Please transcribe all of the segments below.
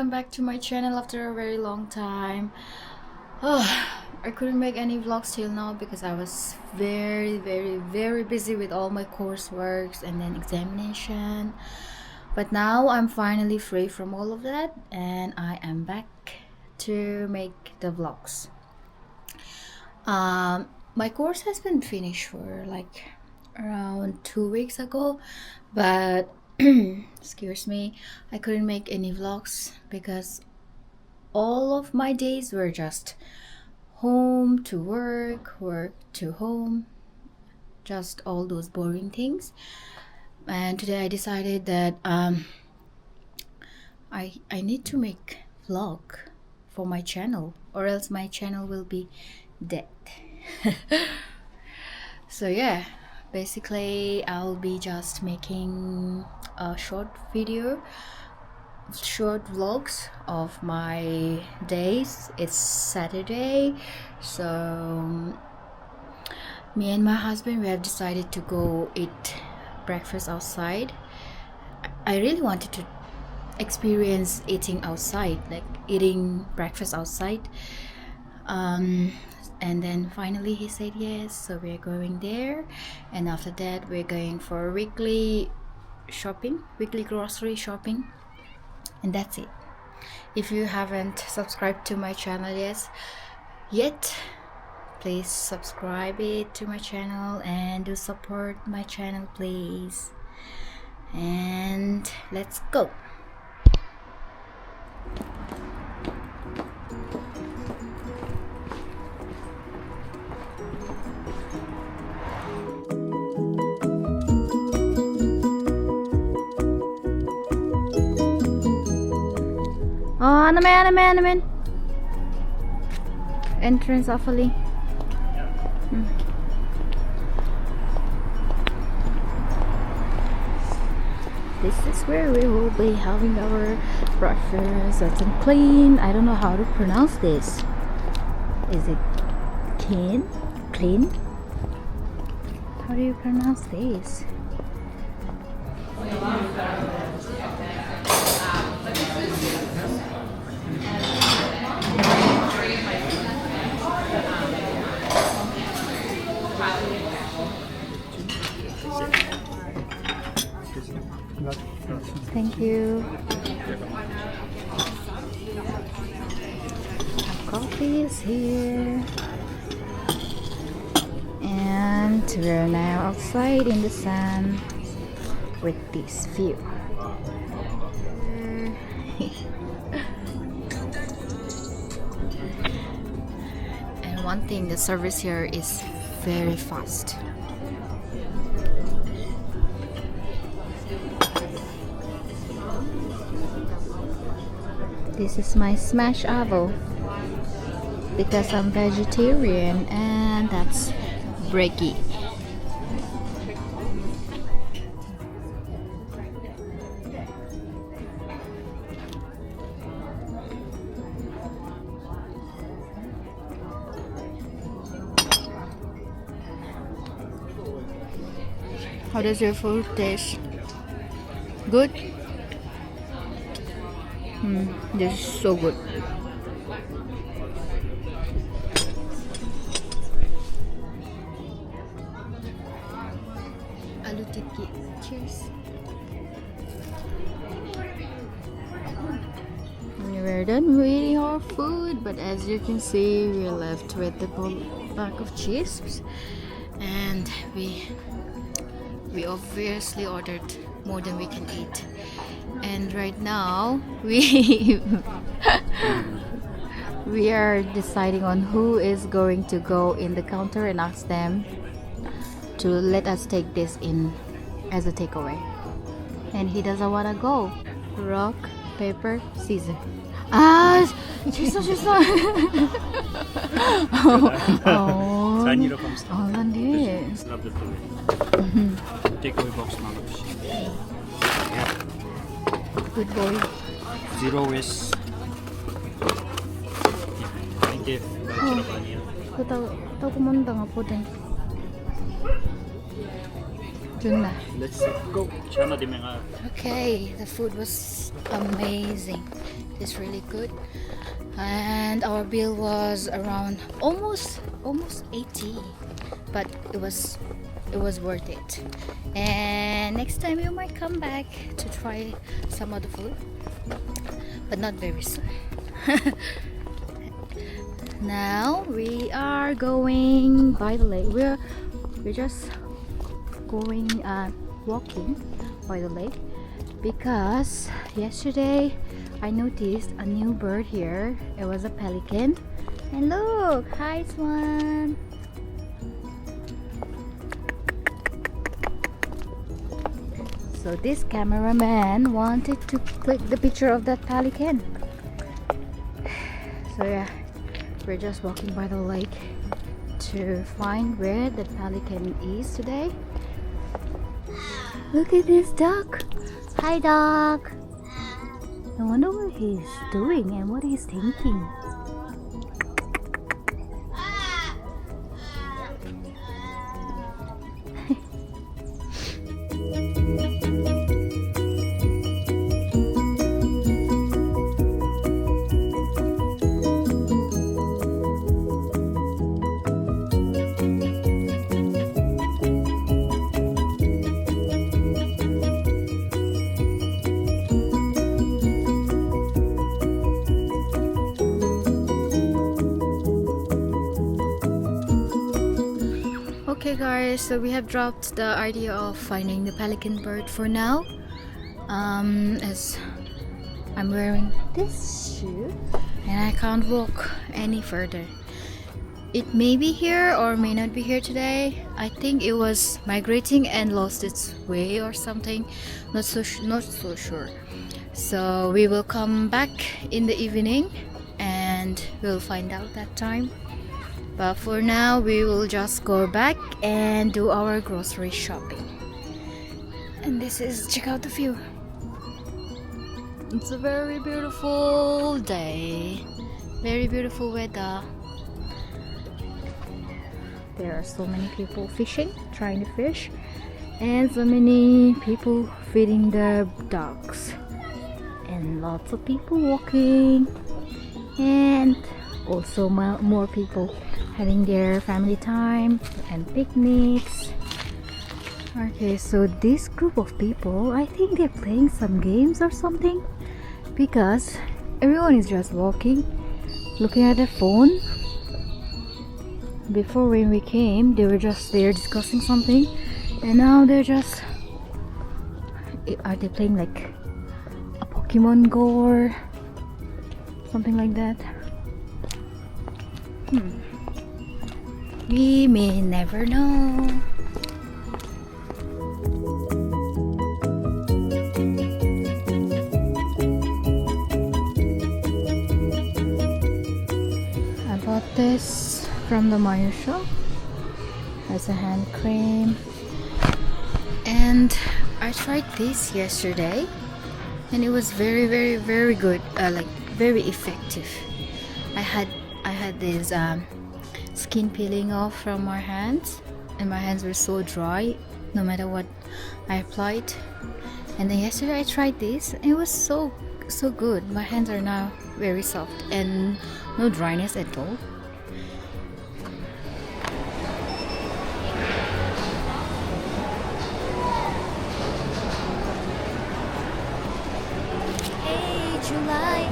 welcome back to my channel after a very long time. I couldn't make any vlogs till now because I was very busy with all my coursework and then examination. But now I'm finally free from all of that and I am back to make the vlogs. My course has been finished for like around 2 weeks ago, but excuse me, I couldn't make any vlogs because all of my days were just home to work, work to home, just all those boring things. And today I decided that I need to make vlog for my channel, or else my channel will be dead. So yeah, basically I'll be just making a short vlogs of my days. It's Saturday, so me and my husband, we have decided to go eat breakfast outside. I really wanted to experience eating outside, like eating breakfast outside, and then finally he said yes, so we're going there. And after that we're going for weekly grocery shopping, and that's it. If you haven't subscribed to my channel yet, please subscribe it to my channel and do support my channel, please. And let's go. Oh, ano man. Entrance awfully. This is where we will be having our breakfast. It's clean. I don't know how to pronounce this. Is it clean? How do you pronounce this? Thank you. Our coffee is here. And we're now outside in the sun with this view. And one thing, the service here is very fast. This is my smash avo because I'm vegetarian, and that's breaky. How does your food taste? Good? This is so good. Aloo tikki. Cheers. We're done eating our food, but as you can see, we're left with the bag of chips, and we obviously ordered more than we can eat. And right now we are deciding on who is going to go in the counter and ask them to let us take this in as a takeaway, and he doesn't want to go. Rock, paper, scissors. She's Tiny comes down. Yes. Love the food. Takeaway box mangoes. Yeah. Good boy. Zero is. Thank you. Tahu kumanda nga po din. Let's go. Okay, the food was amazing. It's really good, and our bill was around almost 80, but it was worth it. And next time you might come back to try some other food, but not very soon. Now we are going by the lake. We're just going walking by the lake because yesterday I noticed a new bird here. It was a pelican. And look, hi Swan. So this cameraman wanted to click the picture of that pelican. So yeah, we're just walking by the lake to find where the pelican is today. Look at this duck. Hi duck. I wonder what he's doing and what he's thinking. Okay guys, so we have dropped the idea of finding the pelican bird for now, as I'm wearing this shoe and I can't walk any further. It may be here or may not be here today. I think it was migrating and lost its way or something, not so sure. So we will come back in the evening and we'll find out that time. But for now, we will just go back and do our grocery shopping. And check out the view. It's a very beautiful day. Very beautiful weather. There are so many people fishing, trying to fish. And so many people feeding the dogs. And lots of people walking. And also more people having their family time and picnics. Okay, so this group of people, I think they're playing some games or something, because everyone is just walking, looking at their phone. Before when we came, they were just there discussing something, and now they're just, are they playing like a Pokemon Go or something like that? We may never know. I bought this from the Mayo shop as a hand cream, and I tried this yesterday and it was very good, like very effective. I had this skin peeling off from my hands, and my hands were so dry no matter what I applied. And then yesterday I tried this and it was so good. My hands are now very soft and no dryness at all. Hey July.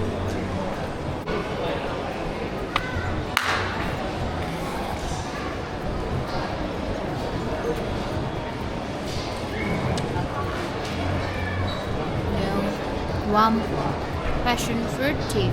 Warm passion fruit tea.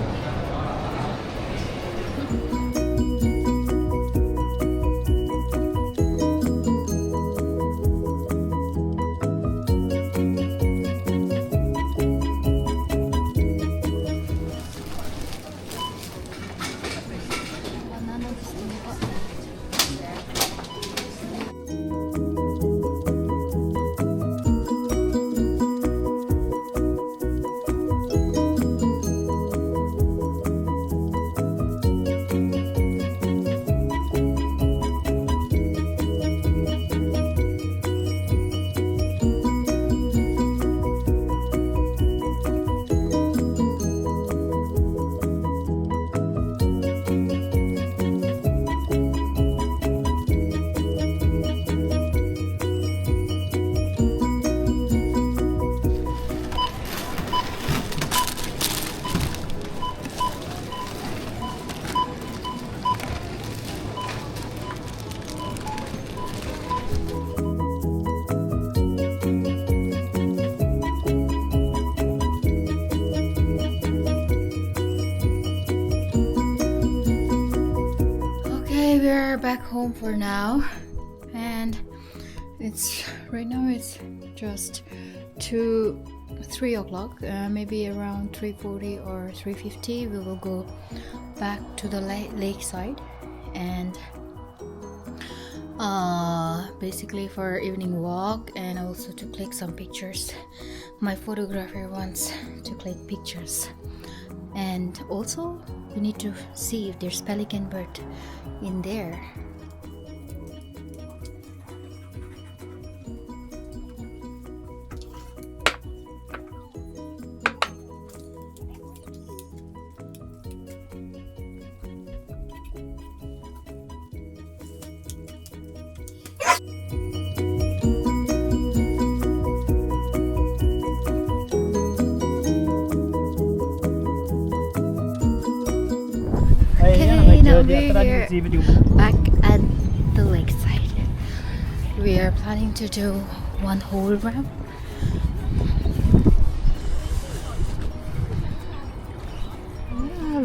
we're back home for now, and it's right now it's just 3 o'clock. Maybe around 3:40 or 3:50 we will go back to the lakeside, and basically for evening walk, and also to click some pictures. My photographer wants to click pictures, and also we need to see if there's pelican bird in there. Okay, now we're here back at the lakeside. We are planning to do one whole round.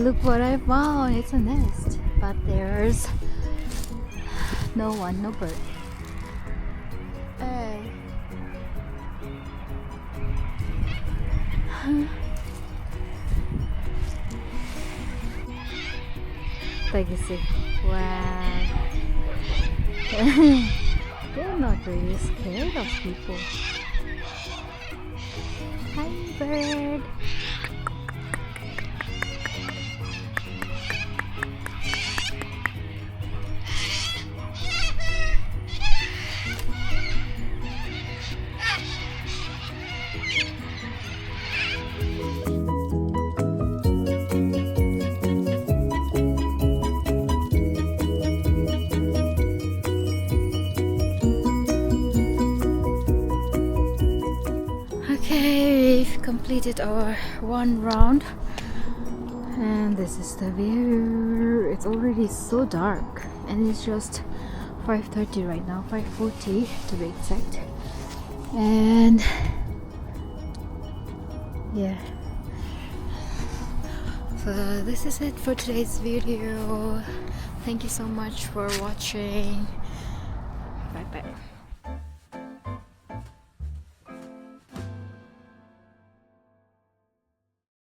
Look what I found. It's a nest, but there's no one, no bird. Hey. Legacy. Wow. They're not really scared of people. Hi, bird. Okay, we've completed our one round, and this is the view. It's already so dark, and it's just 5:30 right now, 5:40 to be exact. And yeah, so this is it for today's video. Thank you so much for watching. Bye bye.